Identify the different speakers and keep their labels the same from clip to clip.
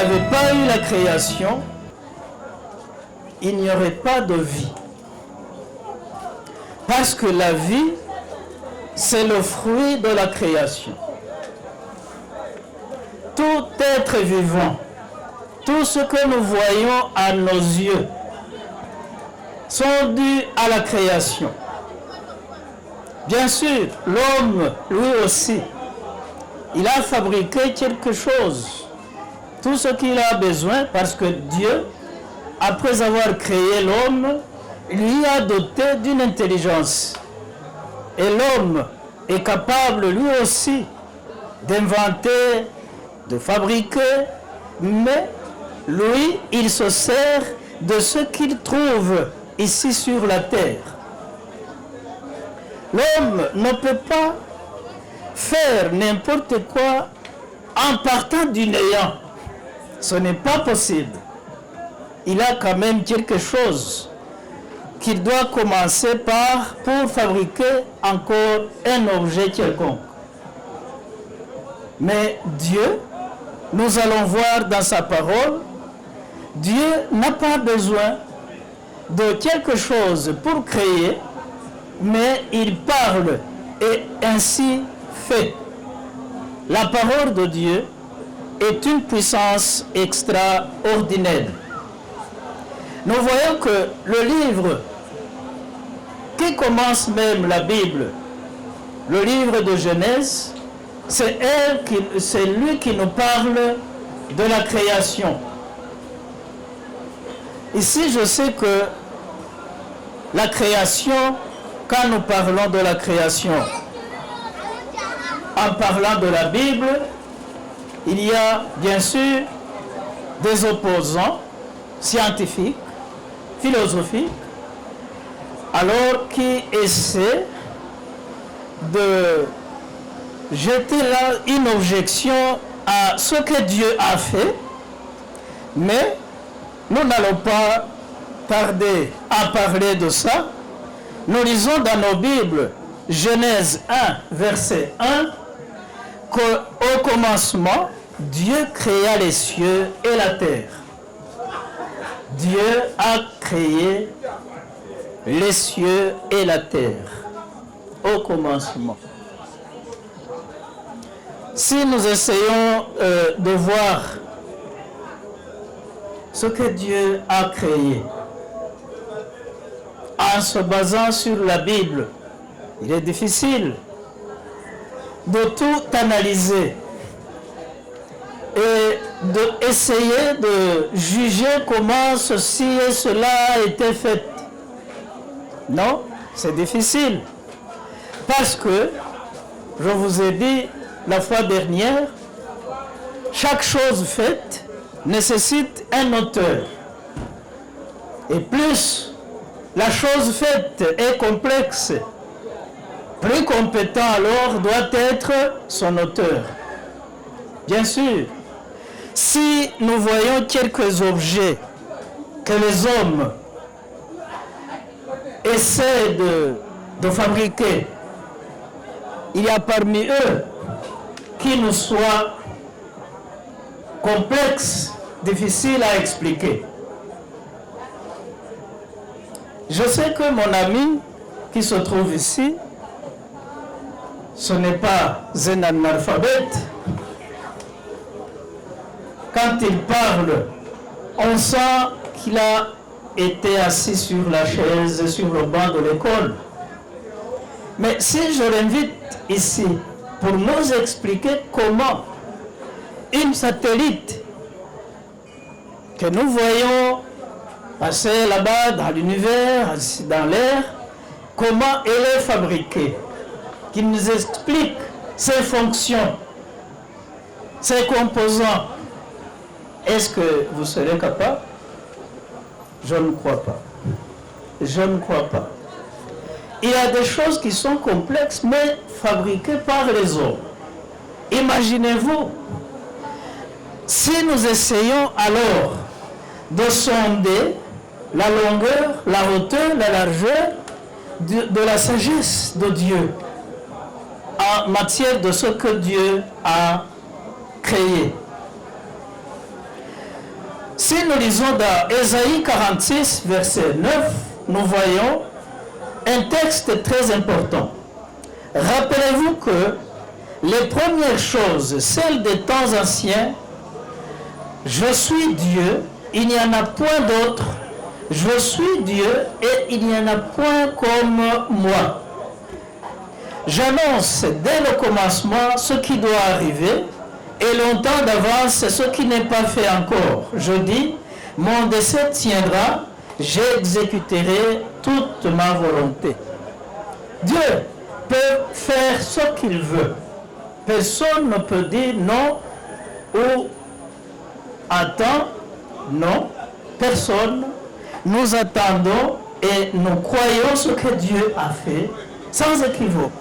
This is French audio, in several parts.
Speaker 1: avait pas eu la création, il n'y aurait pas de vie. Parce que la vie, c'est le fruit de la création. Tout être vivant, tout ce que nous voyons à nos yeux, sont dus à la création. Bien sûr, l'homme, lui aussi, il a fabriqué quelque chose, tout ce qu'il a besoin, parce que Dieu, après avoir créé l'homme, lui a doté d'une intelligence. Et l'homme est capable, lui aussi, d'inventer, de fabriquer, mais lui, il se sert de ce qu'il trouve ici sur la terre. L'homme ne peut pas faire n'importe quoi en partant du néant. Ce n'est pas possible. Il a quand même quelque chose qu'il doit commencer par pour fabriquer encore un objet quelconque. Mais Dieu, nous allons voir dans sa parole, Dieu n'a pas besoin de quelque chose pour créer, mais il parle et ainsi fait. La parole de Dieu est une puissance extraordinaire. Nous voyons que le livre qui commence même la Bible, le livre de Genèse, c'est lui qui nous parle de la création. Ici, je sais que la création, quand nous parlons de la création, en parlant de la Bible, il y a bien sûr des opposants scientifiques, philosophiques, alors qui essaient de jeter là une objection à ce que Dieu a fait, mais nous n'allons pas tarder à parler de ça. Nous lisons dans nos Bibles, Genèse 1, verset 1, qu'au commencement, Dieu créa les cieux et la terre. Dieu a créé les cieux et la terre au commencement. Si nous essayons de voir ce que Dieu a créé en se basant sur la Bible, il est difficile de tout analyser et d'essayer de juger comment ceci et cela a été fait. Non, c'est difficile. Parce que, je vous ai dit la fois dernière, chaque chose faite nécessite un auteur. Et plus la chose faite est complexe, plus compétent alors doit être son auteur. Bien sûr, si nous voyons quelques objets que les hommes essaient de fabriquer, il y a parmi eux qui nous soient complexes, difficiles à expliquer. Je sais que mon ami qui se trouve ici, ce n'est pas un analphabète. Quand il parle, on sent qu'il a été assis sur la chaise, sur le banc de l'école. Mais si je l'invite ici pour nous expliquer comment une satellite que nous voyons passer là-bas dans l'univers, dans l'air, comment elle est fabriquée, qu'il nous explique ses fonctions, ses composants. Est-ce que vous serez capable? Je ne crois pas. Je ne crois pas. Il y a des choses qui sont complexes, mais fabriquées par les hommes. Imaginez-vous, si nous essayons alors de sonder la longueur, la hauteur, la largeur de la sagesse de Dieu en matière de ce que Dieu a créé. Si nous lisons dans Ésaïe 46, verset 9, nous voyons un texte très important. Rappelez-vous que les premières choses, celles des temps anciens, je suis Dieu, il n'y en a point d'autre, je suis Dieu et il n'y en a point comme moi. J'annonce dès le commencement ce qui doit arriver et longtemps d'avance ce qui n'est pas fait encore. Je dis, mon décès tiendra, j'exécuterai toute ma volonté. Dieu peut faire ce qu'il veut. Personne ne peut dire non ou attends, non, personne. Nous attendons et nous croyons ce que Dieu a fait sans équivoque.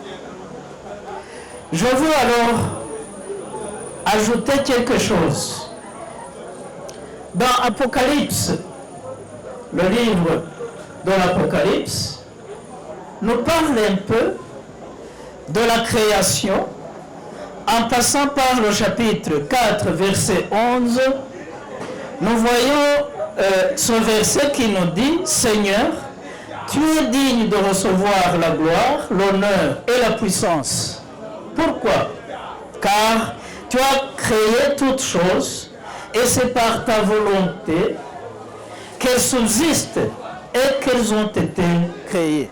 Speaker 1: Je veux alors ajouter quelque chose. Dans Apocalypse, le livre de l'Apocalypse, nous parle un peu de la création en passant par le chapitre 4, verset 11. Nous voyons ce verset qui nous dit « Seigneur, tu es digne de recevoir la gloire, l'honneur et la puissance. » Pourquoi? Car tu as créé toutes choses et c'est par ta volonté qu'elles subsistent et qu'elles ont été créées.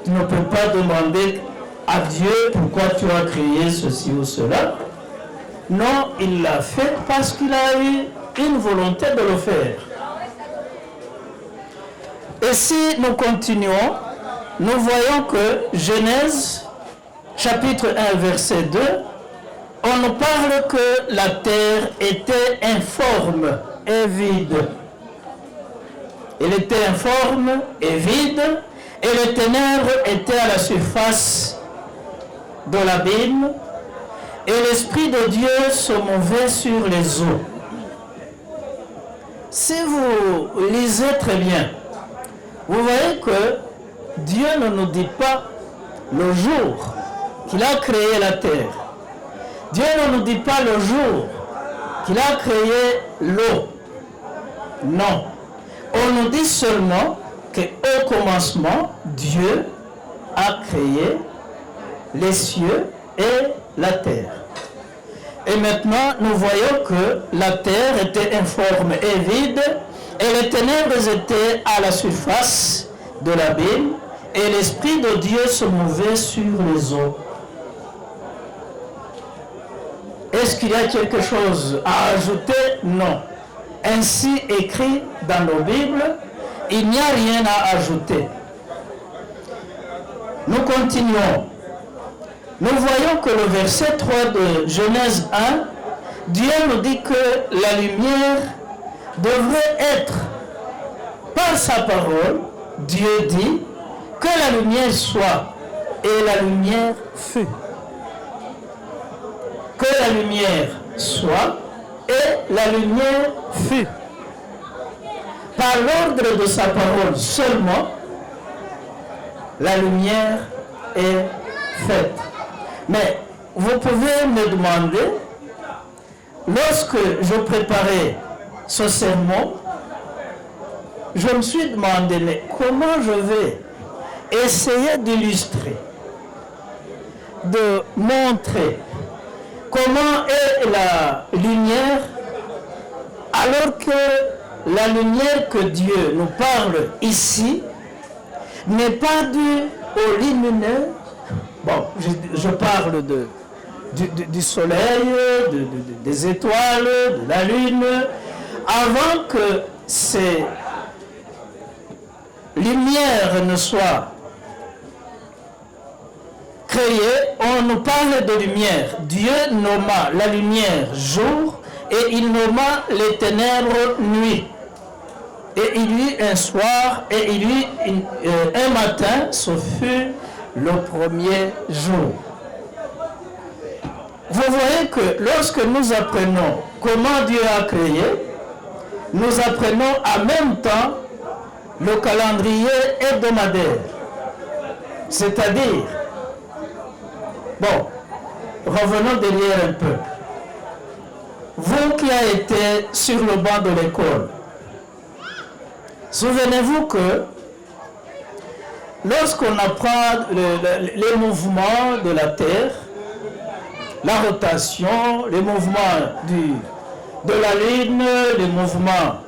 Speaker 1: Tu ne peux pas demander à Dieu pourquoi tu as créé ceci ou cela. Non, il l'a fait parce qu'il a eu une volonté de le faire. Et si nous continuons, nous voyons que Genèse, chapitre 1, verset 2, on nous parle que la terre était informe et vide. Elle était informe et vide, et les ténèbres étaient à la surface de l'abîme, et l'Esprit de Dieu se mouvait sur les eaux. Si vous lisez très bien, vous voyez que Dieu ne nous dit pas le jour qu'il a créé la terre. Dieu ne nous dit pas le jour qu'il a créé l'eau. Non. On nous dit seulement qu'au commencement, Dieu a créé les cieux et la terre. Et maintenant, nous voyons que la terre était informe et vide, et les ténèbres étaient à la surface de l'abîme, et l'Esprit de Dieu se mouvait sur les eaux. Est-ce qu'il y a quelque chose à ajouter? Non. Ainsi écrit dans nos Bibles, il n'y a rien à ajouter. Nous continuons. Nous voyons que le verset 3 de Genèse 1, Dieu nous dit que la lumière devrait être, par sa parole, Dieu dit que la lumière soit, et la lumière fut. Que la lumière soit, et la lumière fut. Par l'ordre de sa parole seulement, la lumière est faite. Mais vous pouvez me demander, lorsque je préparais ce sermon, je me suis demandé, mais comment je vais essayer d'illustrer, de montrer comment est la lumière, alors que la lumière que Dieu nous parle ici n'est pas due aux lumineux. Bon, je parle du soleil, des étoiles, de la lune, avant que ces lumières ne soient créées, on nous parle de lumière. Dieu nomma la lumière jour et il nomma les ténèbres nuit. Et il y eut un soir et il y eut un matin, ce fut le premier jour. Vous voyez que lorsque nous apprenons comment Dieu a créé, nous apprenons en même temps le calendrier hebdomadaire. C'est-à-dire, bon, revenons derrière un peu. Vous qui a été sur le banc de l'école, souvenez-vous que lorsqu'on apprend les mouvements de la Terre, la rotation, les mouvements de la Lune, les mouvements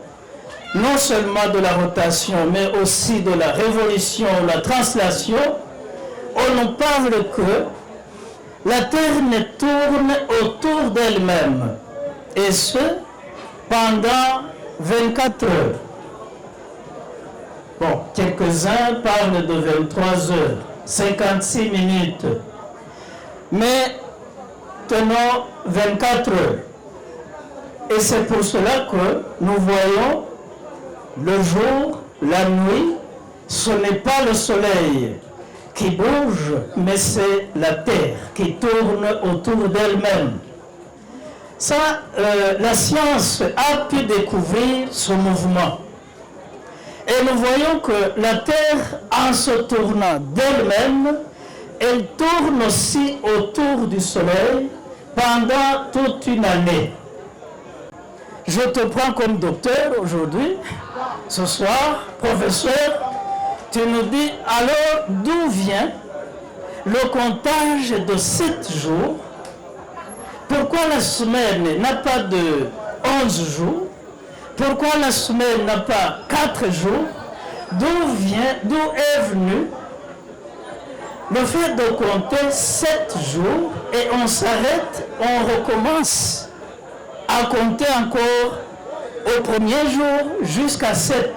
Speaker 1: non seulement de la rotation, mais aussi de la révolution, la translation, on nous parle que la Terre ne tourne autour d'elle-même, et ce, pendant 24 heures. Bon, quelques-uns parlent de 23 heures, 56 minutes, mais tenons 24 heures. Et c'est pour cela que nous voyons le jour, la nuit, ce n'est pas le soleil qui bouge, mais c'est la terre qui tourne autour d'elle-même. Ça, la science a pu découvrir ce mouvement. Et nous voyons que la terre, en se tournant d'elle-même, elle tourne aussi autour du soleil pendant toute une année. Je te prends comme docteur aujourd'hui, ce soir, professeur, tu nous dis alors d'où vient le comptage de 7 jours? Pourquoi la semaine n'a pas de 11 jours? Pourquoi la semaine n'a pas 4 jours? D'où est venu le fait de compter 7 jours et on s'arrête, on recommence à compter encore au premier jour jusqu'à 7.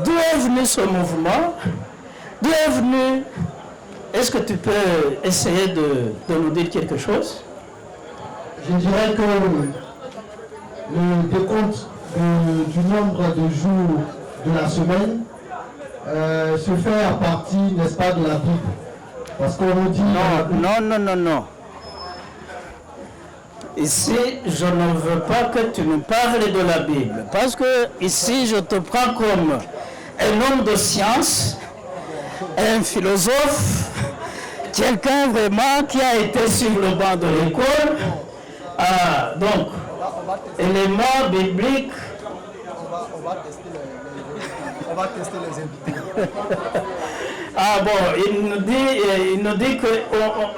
Speaker 1: D'où est venu ce mouvement? D'où est venu? Est-ce que tu peux essayer de nous dire quelque chose?
Speaker 2: Je dirais que le décompte du nombre de jours de la semaine se fait à partir, n'est-ce pas, de la Bible. Parce qu'on nous dit...
Speaker 1: Non. Ici, je ne veux pas que tu nous parles de la Bible. Parce que ici, je te prends comme un homme de science, un philosophe, quelqu'un vraiment qui a été sur le banc de l'école. Donc, éléments bibliques.
Speaker 3: On va tester les invités.
Speaker 1: Il nous dit que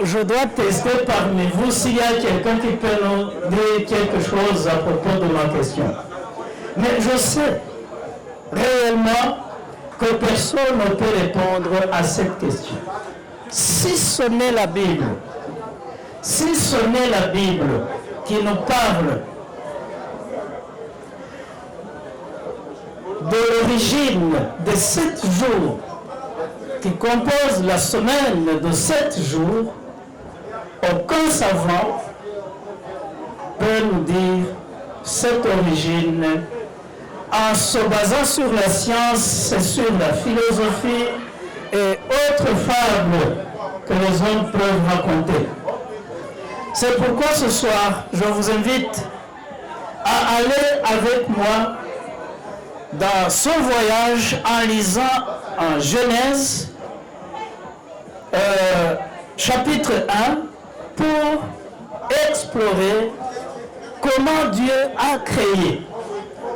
Speaker 1: je dois tester parmi vous s'il y a quelqu'un qui peut nous dire quelque chose à propos de ma question. Mais je sais réellement que personne ne peut répondre à cette question. Si ce n'est la Bible, qui nous parle de l'origine de 7 jours, qui compose la semaine de 7 jours, aucun savant peut nous dire cette origine en se basant sur la science et sur la philosophie et autres fables que les hommes peuvent raconter. C'est pourquoi ce soir, je vous invite à aller avec moi dans ce voyage en lisant en Genèse, chapitre 1, pour explorer comment Dieu a créé.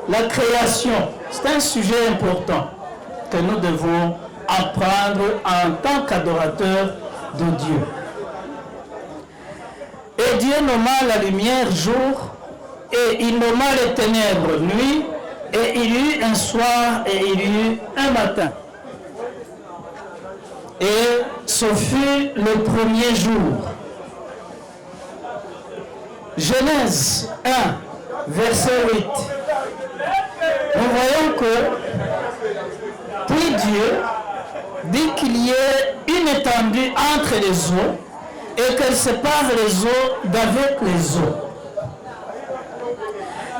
Speaker 1: La création, c'est un sujet important que nous devons apprendre en tant qu'adorateurs de Dieu. Et Dieu nomma la lumière jour, et il nomma les ténèbres nuit, et il y eut un soir et il y eut un matin. Et ce fut le premier jour. Genèse 1, verset 8. Nous voyons que puis Dieu dit qu'il y ait une étendue entre les eaux et qu'elle sépare les eaux d'avec les eaux.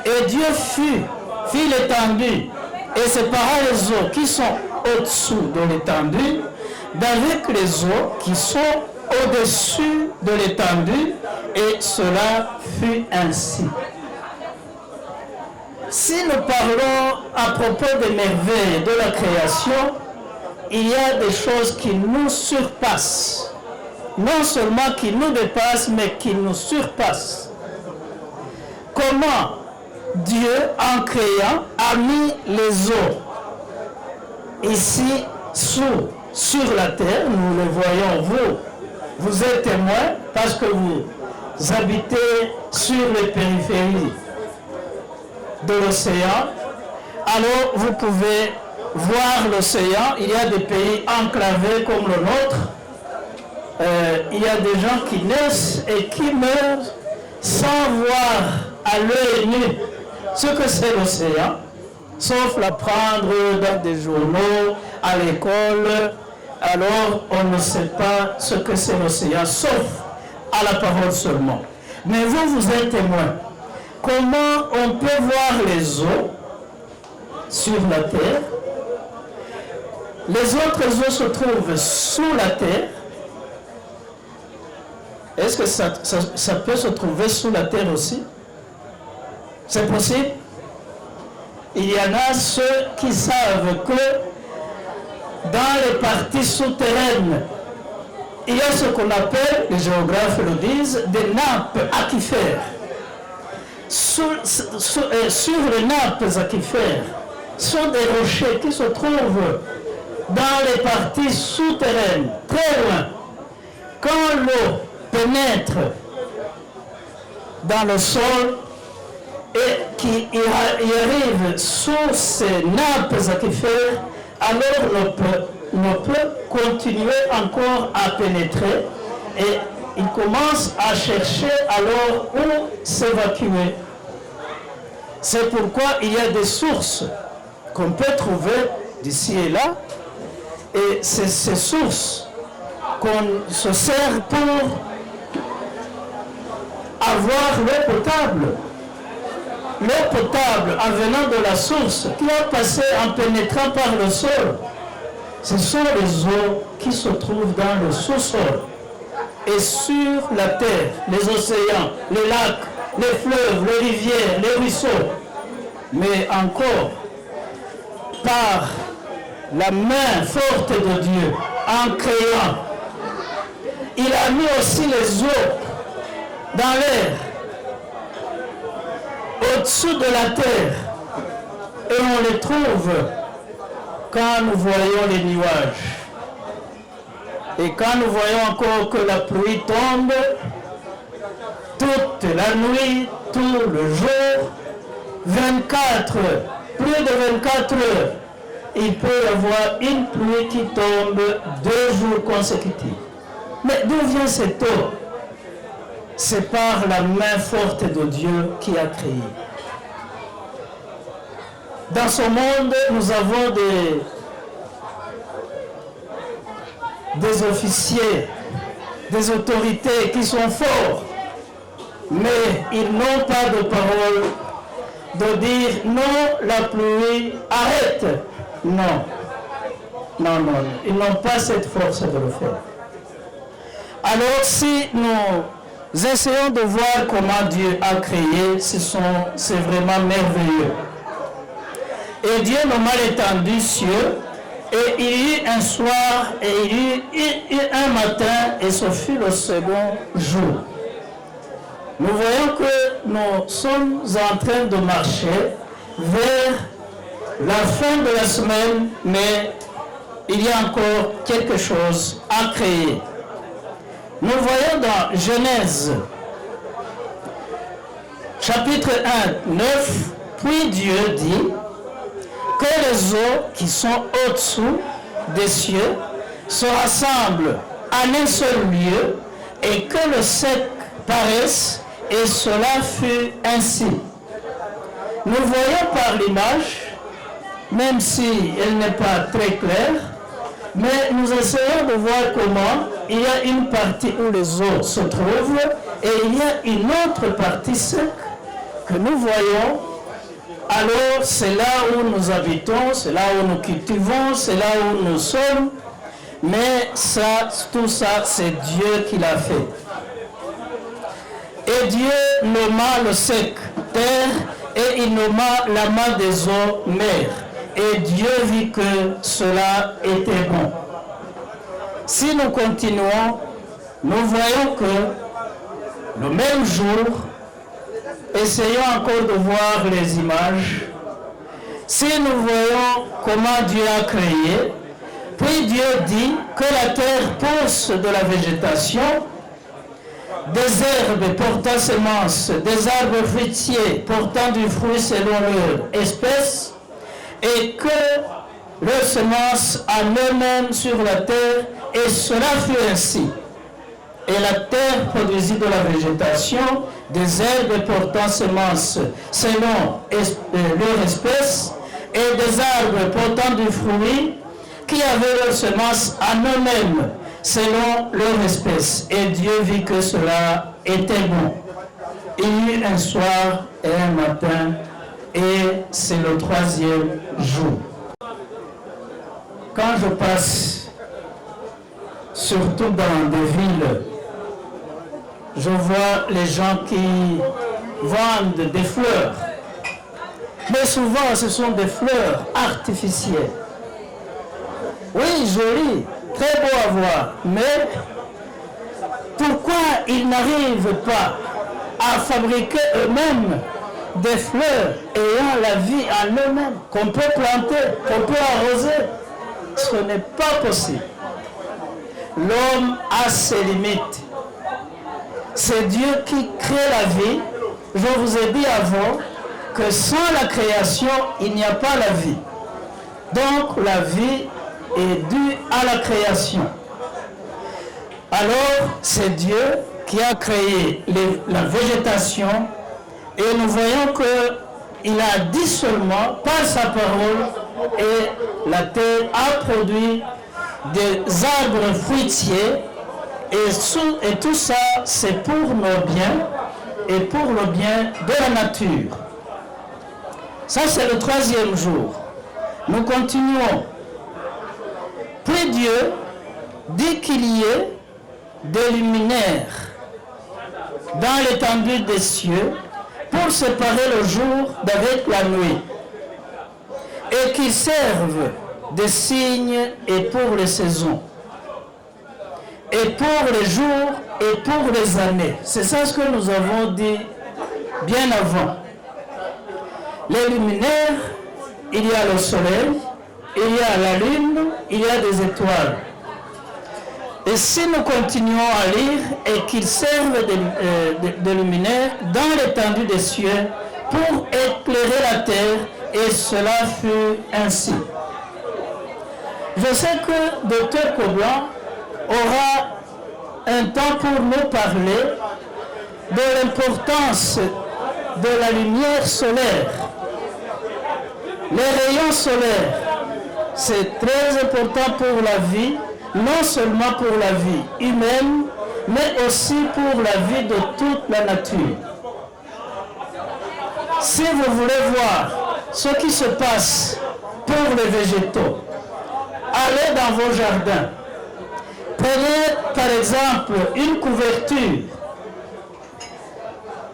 Speaker 1: Et Dieu fit l'étendue et sépara les eaux qui sont au-dessous de l'étendue d'avec les eaux qui sont au-dessus de l'étendue, et cela fut ainsi. Si nous parlons à propos des merveilles de la création, il y a des choses qui nous surpassent. Non seulement qui nous dépassent, mais qui nous surpassent. comment Dieu, en créant, a mis les eaux ici sur la terre. Nous le voyons, vous êtes témoins parce que vous habitez sur les périphéries de l'océan. Alors vous pouvez voir l'océan. Il y a des pays enclavés comme le nôtre. Il y a des gens qui naissent et qui meurent sans voir à l'œil nu ce que c'est l'océan, sauf l'apprendre dans des journaux, à l'école. Alors on ne sait pas ce que c'est l'océan, sauf à la parole seulement. Mais vous êtes témoins. Comment on peut voir les eaux sur la terre? Les autres eaux se trouvent sous la terre. Est-ce que ça peut se trouver sous la terre aussi? C'est possible? Il y en a ceux qui savent que dans les parties souterraines, il y a ce qu'on appelle, les géographes le disent, des nappes aquifères. Sur les nappes aquifères sont des rochers qui se trouvent dans les parties souterraines, très loin. Quand l'eau pénètre dans le sol et qui y arrive sous ces nappes aquifères, alors l'eau peut continuer encore à pénétrer et il commence à chercher alors où s'évacuer. C'est pourquoi il y a des sources qu'on peut trouver d'ici et là, et c'est ces sources qu'on se sert pour avoir l'eau potable. L'eau potable en venant de la source qui a passé en pénétrant par le sol, ce sont les eaux qui se trouvent dans le sous-sol et sur la terre, les océans, les lacs, les fleuves, les rivières, les ruisseaux. Mais encore, par la main forte de Dieu, en créant, il a mis aussi les eaux dans l'air, au-dessus de la terre, et on les trouve quand nous voyons les nuages. Et quand nous voyons encore que la pluie tombe, toute la nuit, tout le jour, 24, plus de 24 heures, il peut y avoir une pluie qui tombe 2 jours consécutifs. Mais d'où vient cette eau? C'est par la main forte de Dieu qui a créé. Dans ce monde, nous avons des officiers, des autorités qui sont forts, mais ils n'ont pas de parole de dire non, la pluie, arrête. Non, ils n'ont pas cette force de le faire. Alors si nous essayons de voir comment Dieu a créé, c'est vraiment merveilleux. Et Dieu nomma l'étendue cieux, et il y eut un soir, et il y eut un matin, et ce fut le second jour. Nous voyons que nous sommes en train de marcher vers la fin de la semaine, mais il y a encore quelque chose à créer. Nous voyons dans Genèse, chapitre 1, 9, puis Dieu dit que les eaux qui sont au-dessous des cieux se rassemblent en un seul lieu et que le sec paraisse, et cela fut ainsi. Nous voyons par l'image, même si elle n'est pas très claire, mais nous essayons de voir comment il y a une partie où les eaux se trouvent et il y a une autre partie sec que nous voyons. Alors c'est là où nous habitons, c'est là où nous cultivons, c'est là où nous sommes, mais ça, tout ça, c'est Dieu qui l'a fait. Et Dieu nomma le sec terre et il nomma la main des eaux mer. Et Dieu vit que cela était bon. Si nous continuons, nous voyons que le même jour, essayons encore de voir les images. Si nous voyons comment Dieu a créé, puis Dieu dit que la terre pousse de la végétation, des herbes portant semences, des arbres fruitiers portant du fruit selon leur espèce, et que leurs semences en eux-mêmes sur la terre, et cela fut ainsi. Et la terre produisit de la végétation, des herbes portant semences selon leur espèce, et des arbres portant du fruit qui avaient leurs semences en eux-mêmes selon leur espèce. Et Dieu vit que cela était bon. Il y eut un soir et un matin, et c'est le 3e jour. Quand je passe, surtout dans des villes, je vois les gens qui vendent des fleurs. Mais souvent, ce sont des fleurs artificielles. Oui, jolies, très beau à voir. Mais pourquoi ils n'arrivent pas à fabriquer eux-mêmes des fleurs ayant la vie en eux-mêmes, qu'on peut planter, qu'on peut arroser? Ce n'est pas possible. L'homme a ses limites. C'est Dieu qui crée la vie. Je vous ai dit avant que sans la création, il n'y a pas la vie. Donc la vie est due à la création. Alors c'est Dieu qui a créé la végétation, et nous voyons qu'il a dit seulement par sa parole, et la terre a produit des arbres fruitiers, et tout ça c'est pour nos biens et pour le bien de la nature. Ça c'est le 3e jour. Nous continuons. Puis Dieu dit qu'il y ait des luminaires dans l'étendue des cieux pour séparer le jour d'avec la nuit, et qu'ils servent de signes et pour les saisons, et pour les jours et pour les années. C'est ça ce que nous avons dit bien avant. Les luminaires, il y a le soleil, il y a la lune, il y a des étoiles. Et si nous continuons à lire, et qu'ils servent de luminaires dans l'étendue des cieux pour éclairer la terre, et cela fut ainsi. Je sais que Dr Koblan aura un temps pour nous parler de l'importance de la lumière solaire. Les rayons solaires, c'est très important pour la vie, non seulement pour la vie humaine, mais aussi pour la vie de toute la nature. Si vous voulez voir ce qui se passe pour les végétaux, allez dans vos jardins. Prenez par exemple une couverture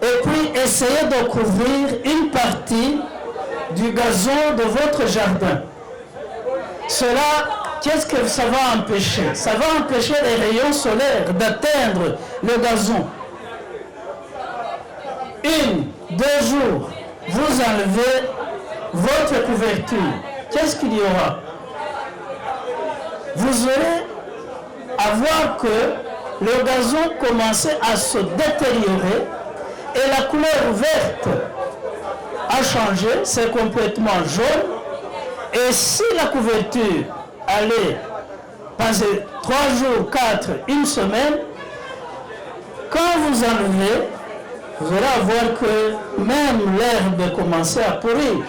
Speaker 1: et puis essayez de couvrir une partie du gazon de votre jardin. Cela, qu'est-ce que ça va empêcher? Ça va empêcher les rayons solaires d'atteindre le gazon. 1, 2 jours, vous enlevez votre couverture. Qu'est-ce qu'il y aura? Vous aurez à voir que le gazon commençait à se détériorer et la couleur verte a changé, c'est complètement jaune. Et si la couverture allait passer 3 jours, 4, 1 semaine, quand vous enlevez, vous allez voir que même l'herbe commençait à pourrir.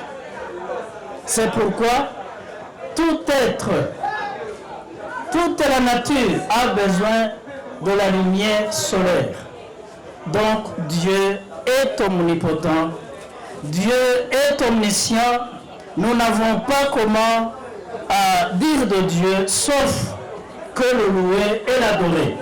Speaker 1: C'est pourquoi tout être, toute la nature a besoin de la lumière solaire. Donc Dieu est omnipotent, Dieu est omniscient. Nous n'avons pas comment dire de Dieu sauf que le louer et l'adorer.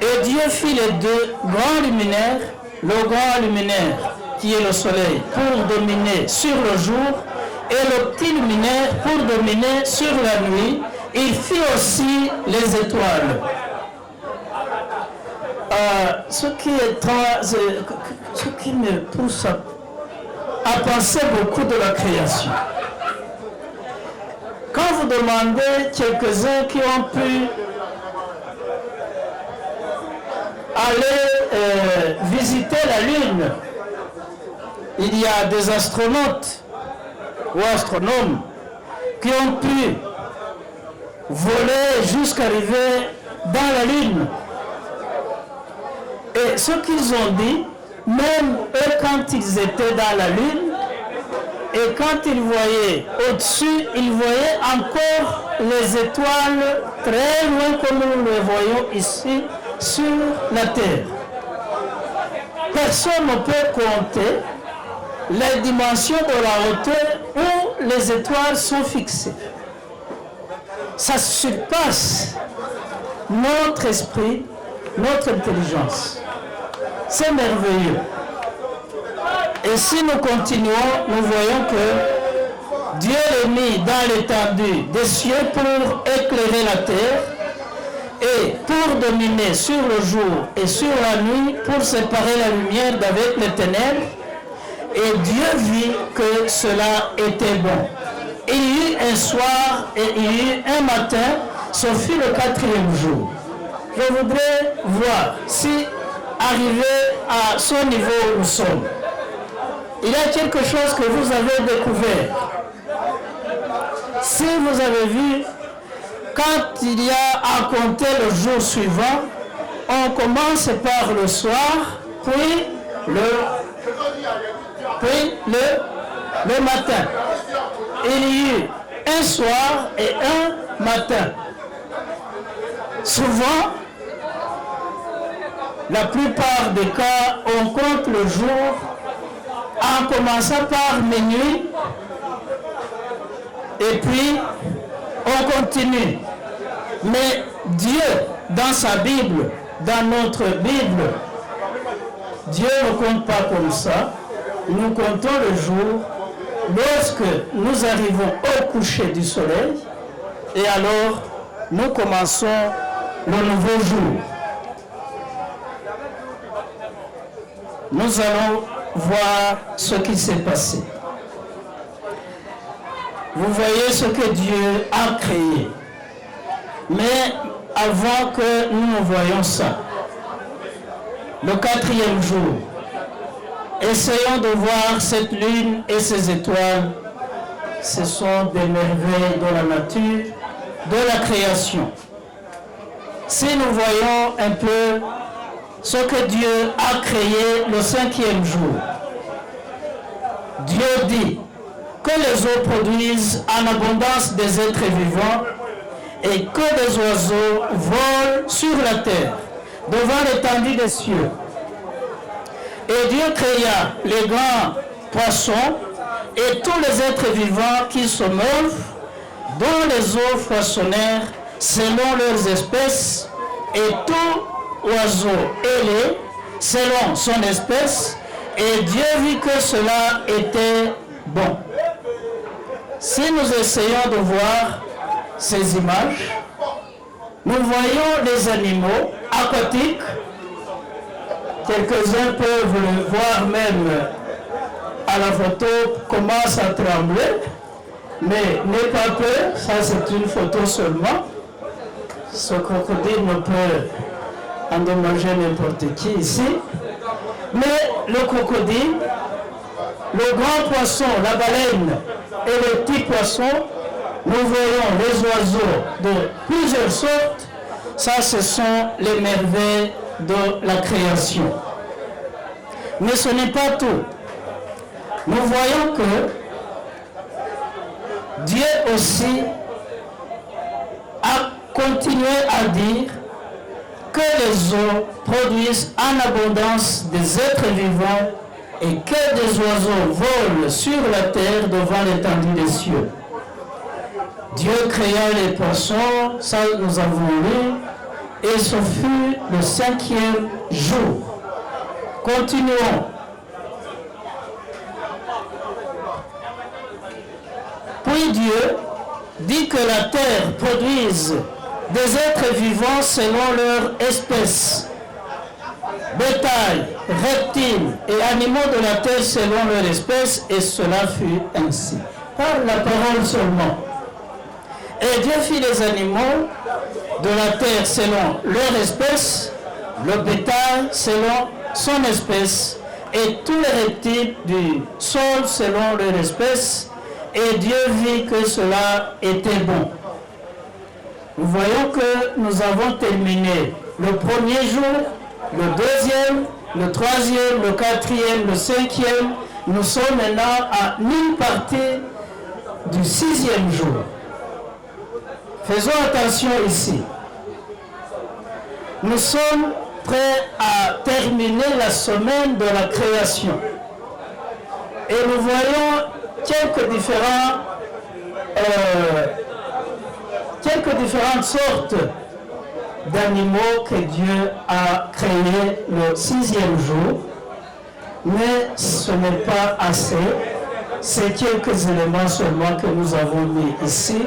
Speaker 1: Et Dieu fit les 2 grands luminaires, le grand luminaire qui est le soleil pour dominer sur le jour, et le petit luminaire pour dominer sur la nuit. Il fit aussi les étoiles. ce qui me pousse à penser beaucoup de la création. Quand vous demandez quelques-uns qui ont pu aller visiter la Lune, il y a des astronautes ou astronomes qui ont pu voler jusqu'à arriver dans la Lune. Et ce qu'ils ont dit, même eux quand ils étaient dans la Lune, et quand ils voyaient au-dessus, ils voyaient encore les étoiles très loin comme nous les voyons ici sur la Terre. Personne ne peut compter les dimensions de la hauteur où les étoiles sont fixées. Ça surpasse notre esprit, notre intelligence. C'est merveilleux. Et si nous continuons, nous voyons que Dieu est mis dans l'étendue des cieux pour éclairer la terre et pour dominer sur le jour et sur la nuit, pour séparer la lumière d'avec les ténèbres. Et Dieu vit que cela était bon. Il y eut un soir et il y eut un matin, ce fut le 4e jour. Je voudrais voir si, arrivé à ce niveau où nous sommes, il y a quelque chose que vous avez découvert. Si vous avez vu, quand il y a à compter le jour suivant, on commence par le soir, puis le matin. Il y eut un soir et un matin. Souvent, la plupart des cas, on compte le jour en commençant par minuit et puis on continue. Mais Dieu, dans sa Bible, dans notre Bible, Dieu ne compte pas comme ça. Nous comptons le jour lorsque nous arrivons au coucher du soleil et alors nous commençons le nouveau jour. Nous allons voir ce qui s'est passé. Vous voyez ce que Dieu a créé. Mais avant que nous ne voyions ça, le 4e jour, essayons de voir cette lune et ces étoiles. Ce sont des merveilles de la nature, de la création. Si nous voyons un peu ce que Dieu a créé le 5e jour, Dieu dit que les eaux produisent en abondance des êtres vivants et que des oiseaux volent sur la terre devant l'étendue des cieux. Et Dieu créa les grands poissons et tous les êtres vivants qui se meuvent, dont les eaux foisonnèrent selon leurs espèces, et tout oiseau ailé selon son espèce, et Dieu vit que cela était bon. Si nous essayons de voir ces images, nous voyons les animaux aquatiques. Quelques-uns peuvent le voir même à la photo, commence à trembler, mais n'aie pas peur, ça c'est une photo seulement. Ce crocodile ne peut endommager n'importe qui ici. Mais le crocodile, le grand poisson, la baleine et les petits poissons, nous voyons les oiseaux de plusieurs sortes. Ça, ce sont les merveilles de la création. Mais ce n'est pas tout. Nous voyons que Dieu aussi a continué à dire que les eaux produisent en abondance des êtres vivants et que des oiseaux volent sur la terre devant l'étendue des cieux. Dieu créa les poissons, ça nous avons lu, et ce fut le 5e jour. Continuons. Puis Dieu dit que la terre produise des êtres vivants selon leur espèce, bétail, reptiles et animaux de la terre selon leur espèce, et cela fut ainsi. Par la parole seulement. Et Dieu fit les animaux de la terre selon leur espèce, le bétail selon son espèce, et tous les reptiles du sol selon leur espèce, et Dieu vit que cela était bon. Nous voyons que nous avons terminé le premier jour, le deuxième, le troisième, le quatrième, le cinquième. Nous sommes maintenant à une partie du sixième jour. Faisons attention ici. Nous sommes prêts à terminer la semaine de la création. Et nous voyons quelques différentes sortes d'animaux que Dieu a créés le sixième jour. Mais ce n'est pas assez. C'est quelques éléments seulement que nous avons mis ici.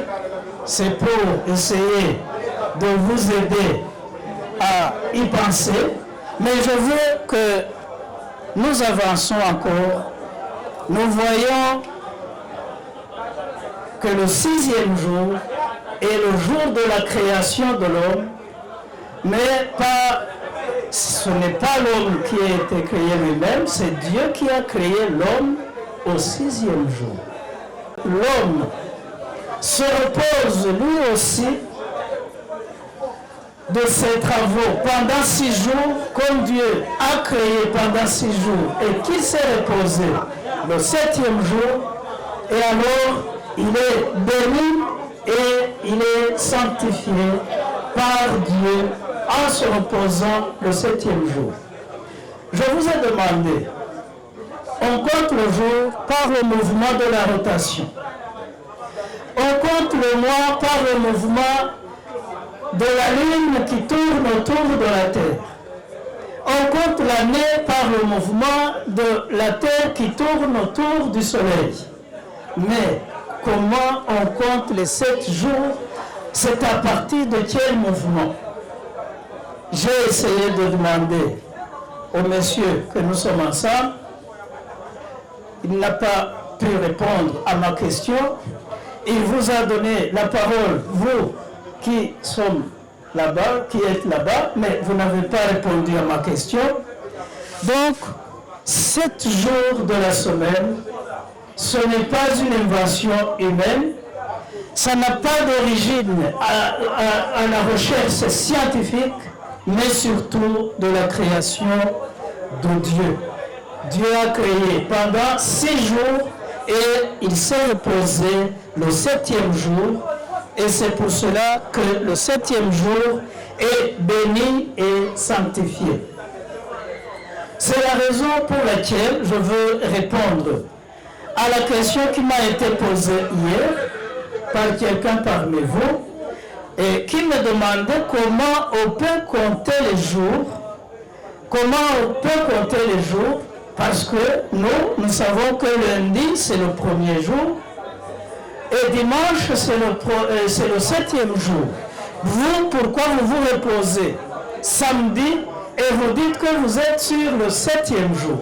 Speaker 1: C'est pour essayer de vous aider à y penser. Mais je veux que nous avançons encore. Nous voyons que le sixième jour est le jour de la création de l'homme, mais ce n'est pas l'homme qui a été créé lui-même, c'est Dieu qui a créé l'homme au sixième jour. L'homme se repose lui aussi de ses travaux pendant 6 jours, comme Dieu a créé pendant 6 jours, et qu'il s'est reposé le 7e jour, et alors il est béni et il est sanctifié par Dieu en se reposant le 7e jour. Je vous ai demandé, on compte le jour par le mouvement de la rotation. On compte le mois par le mouvement de la lune qui tourne autour de la terre. On compte l'année par le mouvement de la terre qui tourne autour du soleil. Mais comment on compte les 7 jours? C'est à partir de quel mouvement? J'ai essayé de demander au monsieur que nous sommes ensemble. Il n'a pas pu répondre à ma question. Il vous a donné la parole, vous qui sommes là-bas, qui êtes là-bas, mais vous n'avez pas répondu à ma question. Donc, 7 jours de la semaine, ce n'est pas une invention humaine, ça n'a pas d'origine à la recherche scientifique, mais surtout de la création de Dieu. Dieu a créé pendant 6 jours et il s'est reposé le 7e jour. Et c'est pour cela que le 7e jour est béni et sanctifié. C'est la raison pour laquelle je veux répondre à la question qui m'a été posée hier par quelqu'un parmi vous et qui me demandait comment on peut compter les jours. Comment on peut compter les jours? Parce que nous savons que lundi, c'est le premier jour. Et dimanche, c'est le 7e jour. Vous, pourquoi vous vous reposez samedi et vous dites que vous êtes sur le 7e jour?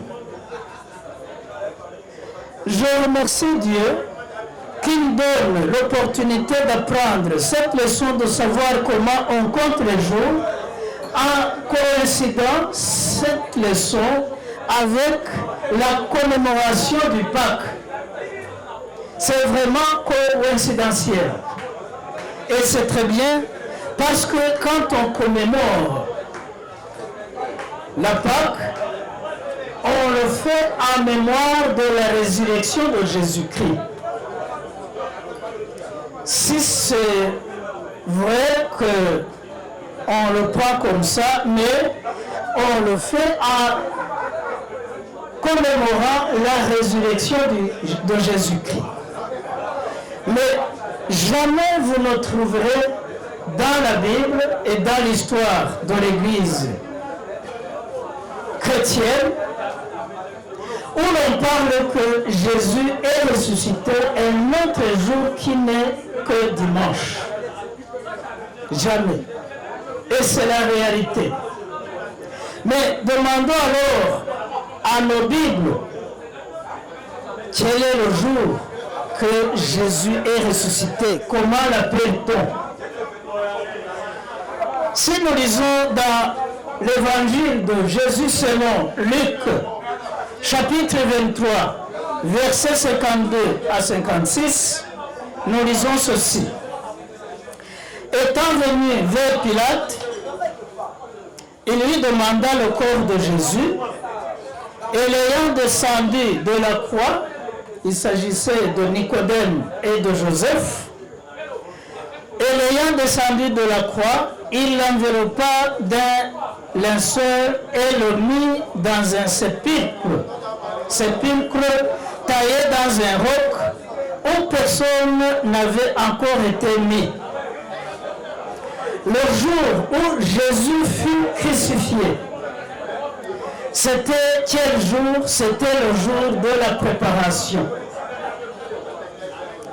Speaker 1: Je remercie Dieu qui me donne l'opportunité d'apprendre cette leçon, de savoir comment on compte les jours, en coïncidant cette leçon avec la commémoration du Pâques. C'est vraiment coïncidentiel. Et c'est très bien parce que quand on commémore la Pâque, on le fait en mémoire de la résurrection de Jésus-Christ. Si c'est vrai qu'on le prend comme ça, mais on le fait en commémorant la résurrection de Jésus-Christ. Mais jamais vous ne trouverez dans la Bible et dans l'histoire de l'Église chrétienne où l'on parle que Jésus est ressuscité un autre jour qui n'est que dimanche. Jamais. Et c'est la réalité. Mais demandons alors à nos Bibles quel est le jour que Jésus est ressuscité. Comment l'appelle-t-on? Si nous lisons dans l'évangile de Jésus selon Luc, chapitre 23, versets 52 à 56, nous lisons ceci. Étant venu vers Pilate, il lui demanda le corps de Jésus, et l'ayant descendu de la croix, il s'agissait de Nicodème et de Joseph, et l'ayant descendu de la croix, il l'enveloppa d'un linceul et le mit dans un sépulcre taillé dans un roc où personne n'avait encore été mis. Le jour où Jésus fut crucifié, c'était quel jour? C'était le jour de la préparation.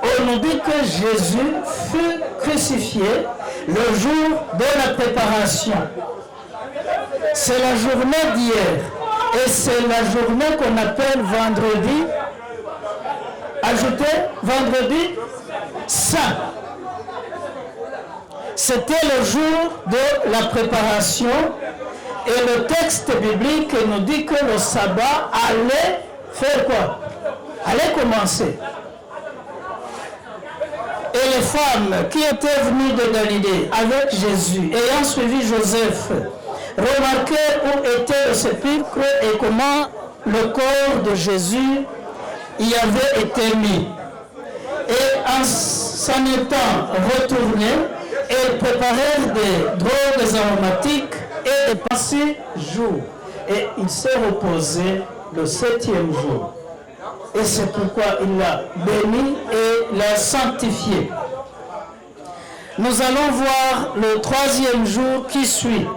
Speaker 1: On nous dit que Jésus fut crucifié le jour de la préparation. C'est la journée d'hier et c'est la journée qu'on appelle vendredi. Ajoutez, vendredi saint. C'était le jour de la préparation et le texte biblique nous dit que le sabbat allait faire quoi? Allait commencer. Et les femmes qui étaient venues de Galilée avec Jésus, ayant suivi Joseph, remarquaient où était le sépulcre et comment le corps de Jésus y avait été mis. Et en s'en étant retournés, elles préparèrent des drogues aromatiques et des passés jours. Et il s'est reposé le 7e jour. Et c'est pourquoi il l'a béni et l'a sanctifié. Nous allons voir le 3e jour qui suit.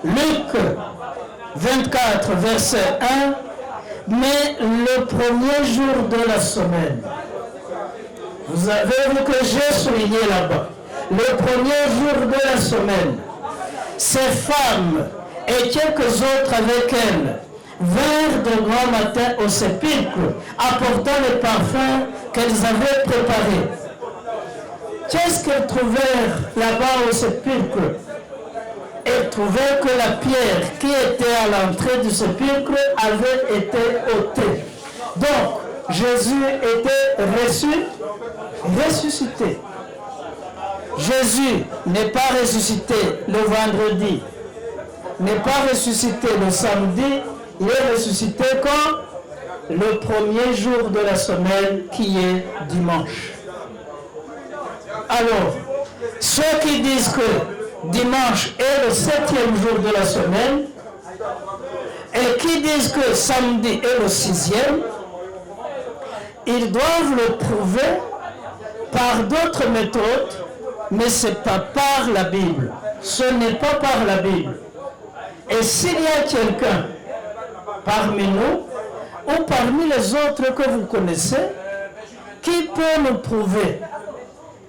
Speaker 1: Luc 24, verset 1, mais le premier jour de la semaine. Vous avez vu que j'ai souligné là-bas. Le premier jour de la semaine, ces femmes et quelques autres avec elles vinrent de grand matin au sépulcre, apportant les parfums qu'elles avaient préparés. Qu'est-ce qu'elles trouvèrent là-bas au sépulcre? Elles trouvèrent que la pierre qui était à l'entrée du sépulcre avait été ôtée. Donc, Jésus était ressuscité. Jésus n'est pas ressuscité le vendredi, n'est pas ressuscité le samedi, il est ressuscité quand? Le premier jour de la semaine qui est dimanche. Alors, ceux qui disent que dimanche est le 7e jour de la semaine et qui disent que samedi est le 6e, ils doivent le prouver par d'autres méthodes, mais ce n'est pas par la Bible. Ce n'est pas par la Bible. Et s'il y a quelqu'un parmi nous ou parmi les autres que vous connaissez qui peut nous prouver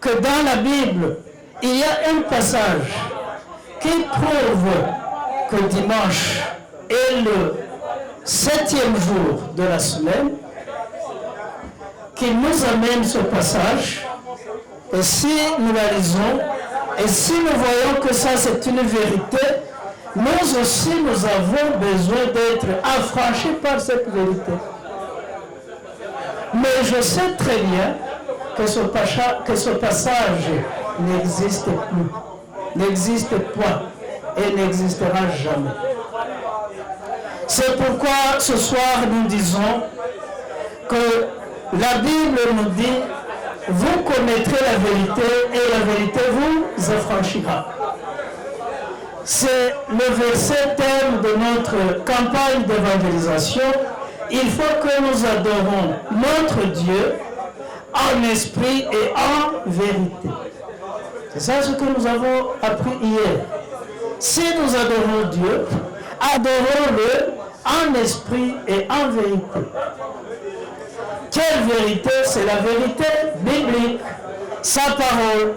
Speaker 1: que dans la Bible, il y a un passage qui prouve que dimanche est le 7e jour de la semaine, qui nous amène ce passage, et si nous la lisons, et si nous voyons que ça c'est une vérité, nous aussi nous avons besoin d'être affranchis par cette vérité. Mais je sais très bien que ce passage n'existe plus, n'existe pas et n'existera jamais. C'est pourquoi ce soir nous disons que la Bible nous dit: vous connaîtrez la vérité et la vérité vous affranchira. C'est le verset thème de notre campagne d'évangélisation. Il faut que nous adorons notre Dieu en esprit et en vérité. C'est ça ce que nous avons appris hier. Si nous adorons Dieu, adorons-le en esprit et en vérité. Quelle vérité? C'est la vérité biblique, sa parole.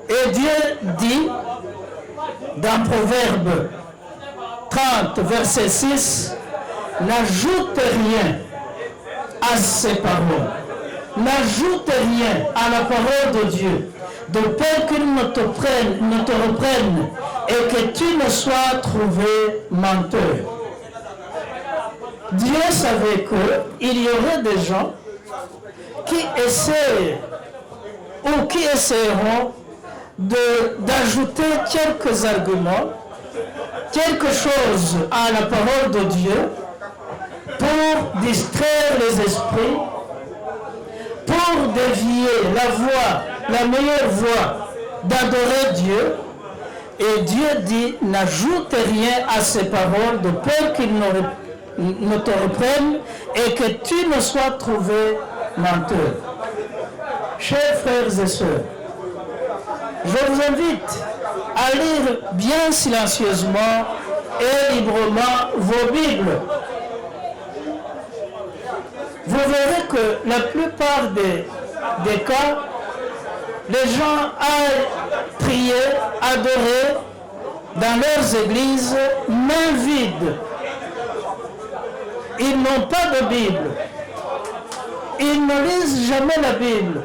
Speaker 1: Et Dieu dit dans Proverbe 30, verset 6, n'ajoute rien à ces paroles. N'ajoute rien à la parole de Dieu, de peur qu'il ne te reprenne et que tu ne sois trouvé menteur. Dieu savait qu'il y aurait des gens qui essaient ou qui essaieront d'ajouter quelques arguments, quelque chose à la parole de Dieu pour distraire les esprits, pour dévier la meilleure voie d'adorer Dieu. Et Dieu dit, n'ajoute rien à ces paroles de peur qu'ils ne te reprennent et que tu ne sois trouvé menteur. Chers frères et sœurs, je vous invite à lire bien silencieusement et librement vos Bibles. Vous verrez que la plupart des cas, les gens aillent prier, adorer dans leurs églises, mains vides. Ils n'ont pas de Bible. Ils ne lisent jamais la Bible.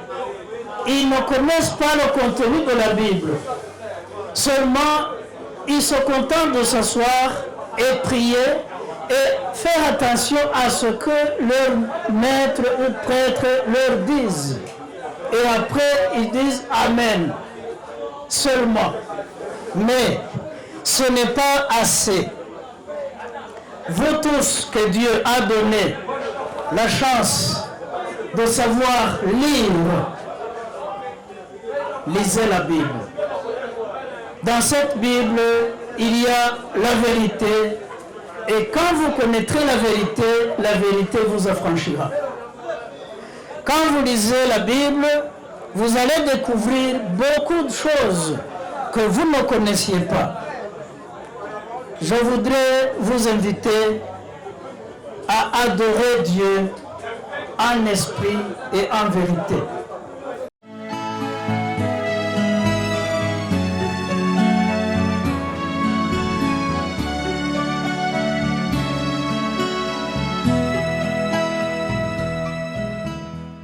Speaker 1: Ils ne connaissent pas le contenu de la Bible. Seulement, ils se contentent de s'asseoir et prier et faire attention à ce que leur maître ou prêtre leur dise. Et après, ils disent Amen. Seulement. Mais ce n'est pas assez. Vous tous que Dieu a donné la chance de savoir lire, lisez la Bible. Dans cette Bible, il y a la vérité. Et quand vous connaîtrez la vérité vous affranchira. Quand vous lisez la Bible, vous allez découvrir beaucoup de choses que vous ne connaissiez pas. Je voudrais vous inviter à adorer Dieu en esprit et en vérité.